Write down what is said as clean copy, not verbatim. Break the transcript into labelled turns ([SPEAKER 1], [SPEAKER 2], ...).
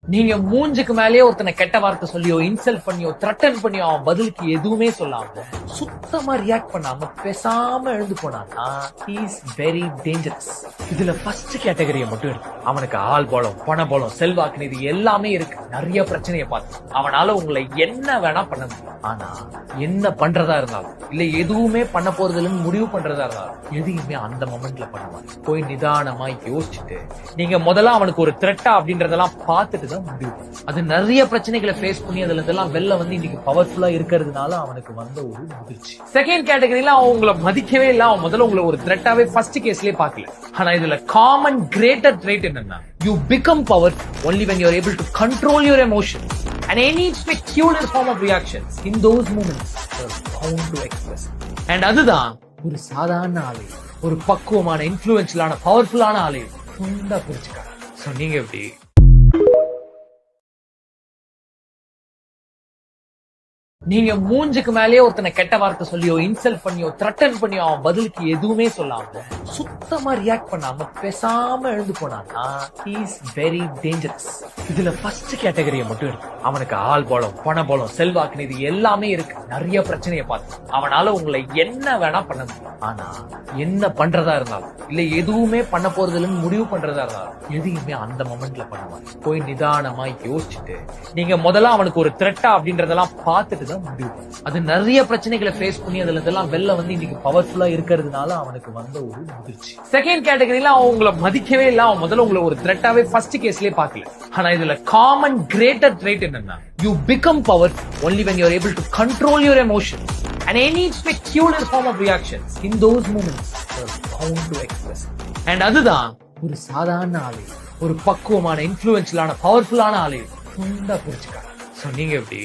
[SPEAKER 1] நீங்க மூஞ்சுக்கு மேலேயே ஒருத்தனை கெட்ட வார்த்தை சொல்லியோ இன்சல்ட் பண்ணியோ த்ரெட்டன் பண்ணியோ அவன் பதிலுக்கு எதுவுமே சொல்லாம சுத்தமா ரியாக்ட் பண்ணாம பேசாம எழுந்து போனான்னா he is very dangerous. இதுல ஃபர்ஸ்ட் கேட்டகரியை மட்டும் இருக்கு. அவனுக்கு ஆள் பலம், பண பலம், செல்வாக்கு, இது எல்லாமே இருக்கு. நிறைய பிரச்சனையை பார்த்து அவனால உங்களை என்ன வேணா பண்ண முடியும். ஆனா என்ன பண்றதா இருந்தாலும் இல்ல எதுவுமே பண்ண போறது இல்லைன்னு முடிவு பண்றதா இருந்தாலும் எதையுமே அந்த மொமெண்ட்ல பண்ணுவான். போய் நிதானமா யோசிச்சுட்டு நீங்க முதல்ல அவனுக்கு ஒரு த்ரெட்டா அப்படின்றதெல்லாம் பார்த்துட்டு தான் முடிவு. அது நிறைய பிரச்சனைகளை ஃபேஸ் பண்ணி அதுல இதெல்லாம் வெளில வந்து இன்னைக்கு பவர்ஃபுல்லா இருக்கிறதுனால அவனுக்கு வந்த ஒரு முதிர்ச்சி. செகண்ட் கேட்டகரியில அவன் உங்களை மதிக்கவே இல்ல. அவன் முதல்ல உங்களை ஒரு த்ரெட்டாவே ஃபர்ஸ்ட் கேஸ்லயே பார்க்கல. ஆனா இதுல காமன் கிரேட்டர் ட்ரைட் என்னன்னா you become powerful only when you are able to control your emotions and any peculiar form of reactions in those moments you are bound to express. And அதுதான் ஒரு சாதாரண ஆளு ஒரு பக்குவமான இன்ஃப்ளூயன்ஷியலான பவர்ஃபுல்லான ஆளு ஃபுல்லா புரிஞ்சுக்காங்க. சோ நீங்க எப்படி நீங்க மூஞ்சுக்கு மேலேயே ஒருத்தனை கெட்ட வார்த்தை சொல்லியோ இன்சல்ட் பண்ணியோ த்ரெட்டன் பண்ணியோ அவன் பதிலுக்கு எதுவுமே சொல்லாம சுத்தமா ரியாக்ட் பண்ணாம பேசாம எழுந்து போனான்னா he is very dangerous. இதுல ஃபர்ஸ்ட் கேட்டகரியை மட்டும் இருக்கு. அவனுக்கு ஆள் பலம், பண பலம், செல்வாக்கு, இது எல்லாமே இருக்கு. நிறைய பிரச்சனையை பார்த்து அவனால உங்களை என்ன வேணா பண்ண முடியும். ஆனா என்ன பண்றதா இருந்தாலும் இல்ல எதுவுமே பண்ண போறது இல்லைன்னு முடிவு பண்றதா இருந்தாலும் எதையுமே அந்த மொமெண்ட்ல பண்ணுவான். போய் நிதானமா யோசிச்சுட்டு நீங்க முதல்ல அவனுக்கு ஒரு த்ரெட்டா அப்படின்றதெல்லாம் பார்த்துட்டு முடிவு. அது நிறைய பிரச்சனைகளை ஃபேஸ் பண்ணி அதுல இதெல்லாம் வெளில வந்து இன்னைக்கு பவர்ஃபுல்லா இருக்கிறதுனால அவனுக்கு வந்த ஒரு முதிர்ச்சி. செகண்ட் கேட்டகரியில அவன் உங்களை மதிக்கவே இல்ல. அவன் முதல்ல உங்களை ஒரு த்ரெட்டாவே ஃபர்ஸ்ட் கேஸ்லயே பார்க்கல. ஆனா இதுல காமன் கிரேட்டர் ட்ரைட் என்னன்னா you become powerful only when you are able to control your emotions and any peculiar form of reactions in those moments you are bound to express. And அதுதான் ஒரு சாதாரண ஆளு ஒரு பக்குவமான இன்ஃப்ளூயன்ஷியலான பவர்ஃபுல்லான ஆளு ஃபுல்லா புரிஞ்சுக்காங்க. சோ நீங்க எப்படி